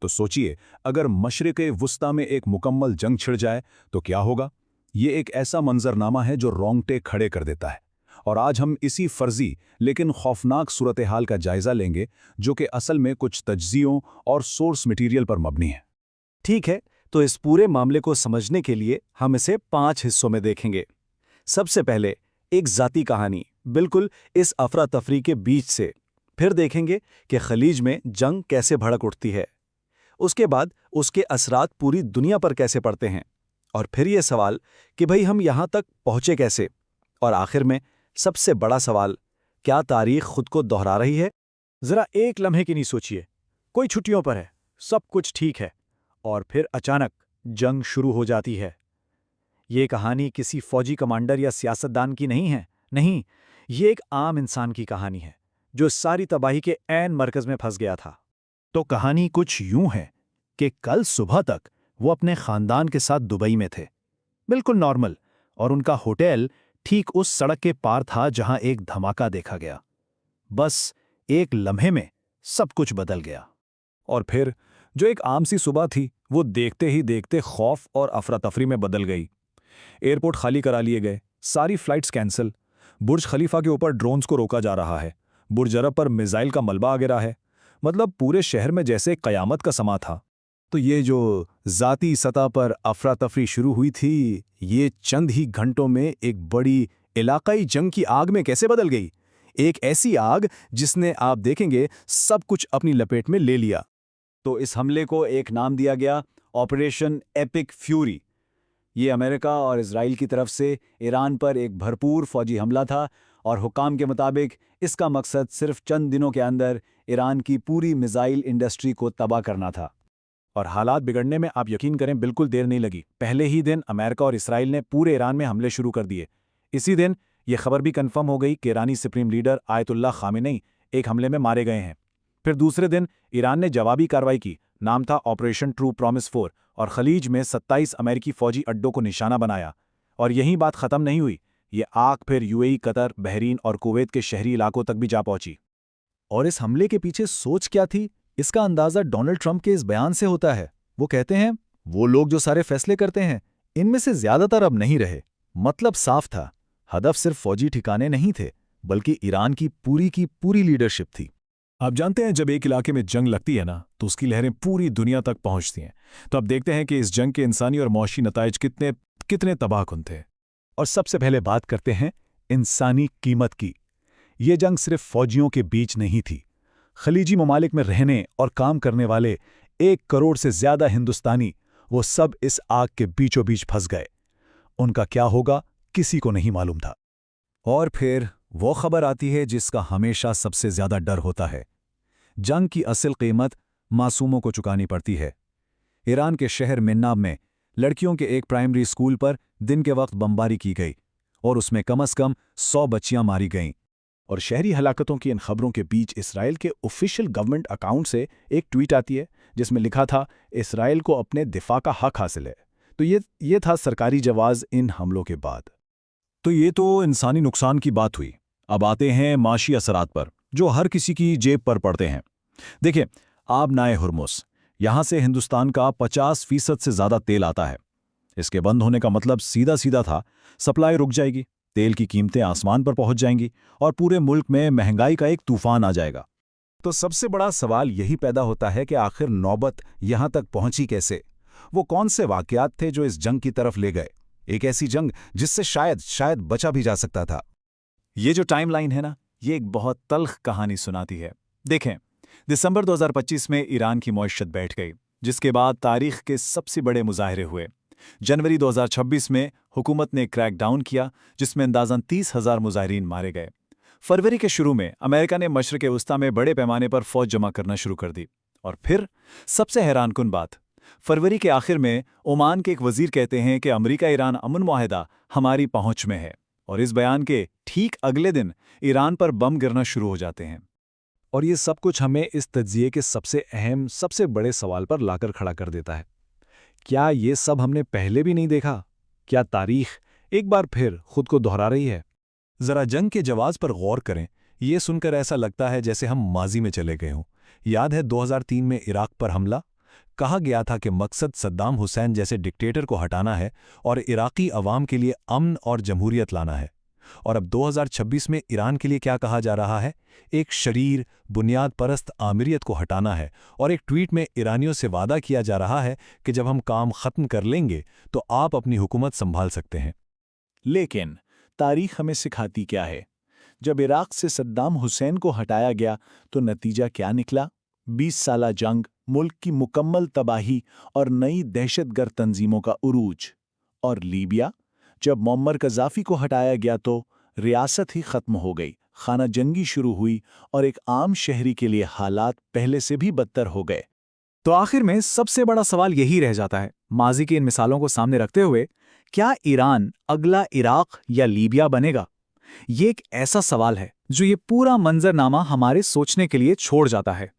تو सोचिए, अगर मशरिक़ वुस्ता में एक मुकम्मल जंग छिड़ जाए तो क्या होगा। ये एक ऐसा मंजरनामा है जो रोंगटे खड़े कर देता है। और आज हम इसी फर्जी लेकिन खौफनाक सूरत हाल का जायजा लेंगे, जो कि असल में कुछ तज्जियों और सोर्स मटेरियल पर मबनी है। ठीक है, तो इस पूरे मामले को समझने के लिए हम इसे 5 हिस्सों में देखेंगे। सबसे पहले एक ज़ाती कहानी, बिल्कुल इस अफरा तफरी के बीच से। फिर देखेंगे कि खलीज में जंग कैसे भड़क उठती है। उसके बाद उसके असरात पूरी दुनिया पर कैसे पड़ते हैं। और फिर ये सवाल कि भाई हम यहाँ तक पहुँचे कैसे। और आखिर में सबसे बड़ा सवाल, क्या तारीख खुद को दोहरा रही है। जरा एक लम्हे की नहीं सोचिए, कोई छुट्टियों पर है, सब कुछ ठीक है, और फिर अचानक जंग शुरू हो जाती है। ये कहानी किसी फौजी कमांडर या सियासतदान की नहीं है, नहीं, ये एक आम इंसान की कहानी है जो सारी तबाही के ऐन मरकज में फंस गया था। तो कहानी कुछ यूं है कि कल सुबह तक वो अपने खानदान के साथ दुबई में थे, बिल्कुल नॉर्मल, और उनका होटल ठीक उस सड़क के पार था जहां एक धमाका देखा गया। बस एक लम्हे में सब कुछ बदल गया। और फिर जो एक आम सी सुबह थी, वो देखते ही देखते खौफ और अफरा तफरी में बदल गई। एयरपोर्ट खाली करा लिए गए, सारी फ्लाइट्स कैंसिल, बुर्ज खलीफा के ऊपर ड्रोन्स को रोका जा रहा है, बुर्ज अरब पर मिसाइल का मलबा आ गिरा है। मतलब पूरे शहर में जैसे कयामत का समा था। तो ये जो ज़ाती सतह पर अफरा तफरी शुरू हुई थी, ये चंद ही घंटों में एक बड़ी इलाकाई जंग की आग में कैसे बदल गई। एक ऐसी आग जिसने, आप देखेंगे, सब कुछ अपनी लपेट में ले लिया। तो इस हमले को एक नाम दिया गया ऑपरेशन एपिक फ्यूरी। ये अमेरिका और इजराइल की तरफ से ईरान पर एक भरपूर फौजी हमला था, और हुकाम के मुताबिक इसका मकसद सिर्फ चंद दिनों के अंदर ईरान की पूरी मिसाइल इंडस्ट्री को तबाह करना था। और हालात बिगड़ने में आप यकीन करें बिल्कुल देर नहीं लगी। पहले ही दिन अमेरिका और इसराइल ने पूरे ईरान में हमले शुरू कर दिए। इसी दिन यह खबर भी कंफर्म हो गई कि ईरानी सुप्रीम लीडर आयतुल्लाह खामेनी एक हमले में मारे गए हैं। फिर दूसरे दिन ईरान ने जवाबी कार्रवाई की, नाम था ऑपरेशन ट्रू प्रॉमिस 4, और खलीज में 27 अमेरिकी फौजी अड्डों को निशाना बनाया। और यहीं बात खत्म नहीं हुई, ये आग फिर यूएई, कतर, बहरीन और कुवैत के शहरी इलाकों तक भी जा पहुंची। और इस हमले के पीछे सोच क्या थी, इसका अंदाजा डोनाल्ड ट्रंप के इस बयान से होता है। वो कहते हैं, वो लोग जो सारे फैसले करते हैं, इनमें से ज्यादातर अब नहीं रहे। मतलब साफ था, हदफ सिर्फ फौजी ठिकाने नहीं थे, बल्कि ईरान की पूरी लीडरशिप थी। आप जानते हैं, जब एक इलाके में जंग लगती है ना, तो उसकी लहरें पूरी दुनिया तक पहुंचती हैं। तो अब देखते हैं कि इस जंग के इंसानी और मौशी नताइज कितने तबाहकुन थे। और सबसे पहले बात करते हैं इंसानी कीमत की। ये जंग सिर्फ फौजियों के बीच नहीं थी। खलीजी ममालिक में रहने और काम करने वाले 1 करोड़ से ज्यादा हिंदुस्तानी, वो सब इस आग के बीचों बीच फंस गए। उनका क्या होगा, किसी को नहीं मालूम था। और फिर वो खबर आती है जिसका हमेशा सबसे ज्यादा डर होता है। जंग की असल कीमत मासूमों को चुकानी पड़ती है। ईरान के शहर मिन्नाब में लड़कियों के एक प्राइमरी स्कूल पर दिन के वक्त बमबारी की गई, और उसमें कम से कम 100 बच्चियां मारी गईं। और शहरी हलाकतों की इन खबरों के बीच इसराइल के ऑफिशियल गवर्नमेंट अकाउंट से एक ट्वीट आती है जिसमें लिखा था, इसराइल को अपने दिफा का हक हासिल है। तो ये था सरकारी जवाब इन हमलों के बाद। तो ये तो इंसानी नुकसान की बात हुई। अब आते हैं माशी असरात पर, जो हर किसी की जेब पर पड़ते हैं। देखिए, आब नाए हुर्मुस, यहां से हिंदुस्तान का 50% से ज्यादा तेल आता है। इसके बंद होने का मतलब सीधा सीधा था, सप्लाई रुक जाएगी, तेल की कीमतें आसमान पर पहुंच जाएंगी, और पूरे मुल्क में महंगाई का एक तूफान आ जाएगा। तो सबसे बड़ा सवाल यही पैदा होता है कि आखिर नौबत यहां तक पहुंची कैसे। वो कौन से वाकयात थे जो इस जंग की तरफ ले गए, एक ऐसी जंग जिससे शायद बचा भी जा सकता था। ये जो टाइमलाइन है ना, ये एक बहुत तल्ख कहानी सुनाती है। देखें, दिसंबर 2025 में ईरान की मईशत बैठ गई, जिसके बाद तारीख के सबसे बड़े मुजाहरे हुए। जनवरी 2026 में हुकूमत ने क्रैकडाउन किया, जिसमें अंदाज़न 30,000 मुजाहिरीन मारे गए। फरवरी के शुरू में अमेरिका ने मशरिक़ वस्ता में बड़े पैमाने पर फौज जमा करना शुरू कर दी। और फिर सबसे हैरानकुन बात, फरवरी के आखिर में ओमान के एक वजीर कहते हैं कि अमेरिका ईरान अमन मुआहदा हमारी पहुंच में है, और इस बयान के ठीक अगले दिन ईरान पर बम गिरना शुरू हो जाते हैं। और ये सब कुछ हमें इस तज्जिए के सबसे अहम, सबसे बड़े सवाल पर लाकर खड़ा कर देता है। क्या ये सब हमने पहले भी नहीं देखा? क्या तारीख एक बार फिर खुद को दोहरा रही है? जरा जंग के जवाब पर गौर करें। ये सुनकर ऐसा लगता है जैसे हम माजी में चले गए हों। याद है 2003 में इराक पर हमला? कहा गया था कि मकसद सद्दाम हुसैन जैसे डिक्टेटर को हटाना है और इराक़ी अवाम के लिए अमन और जमहूरियत लाना है। और अब 2026 में ईरान के लिए क्या कहा जा रहा है? एक शरीर, बुनियाद परस्त आमिरियत को हटाना है। और एक ट्वीट में ईरानियों से वादा किया जा रहा है कि जब हम काम ख़त्म कर लेंगे तो आप अपनी हुकूमत संभाल सकते हैं। लेकिन तारीख हमें सिखाती क्या है? जब इराक से सद्दाम हुसैन को हटाया गया तो नतीजा क्या निकला? 20 साला जंग, मुल्क की मुकम्मल तबाही और नई दहशतगर्द तंजीमों का उरूज। और लीबिया, जब मुअम्मर कज़ाफ़ी को हटाया गया तो रियासत ही ख़त्म हो गई, खाना जंगी शुरू हुई और एक आम शहरी के लिए हालात पहले से भी बदतर हो गए। तो आखिर में सबसे बड़ा सवाल यही रह जाता है, माजी की इन मिसालों को सामने रखते हुए, क्या ईरान अगला इराक या लीबिया बनेगा? ये एक ऐसा सवाल है जो ये पूरा मंजरनामा हमारे सोचने के लिए छोड़ जाता है।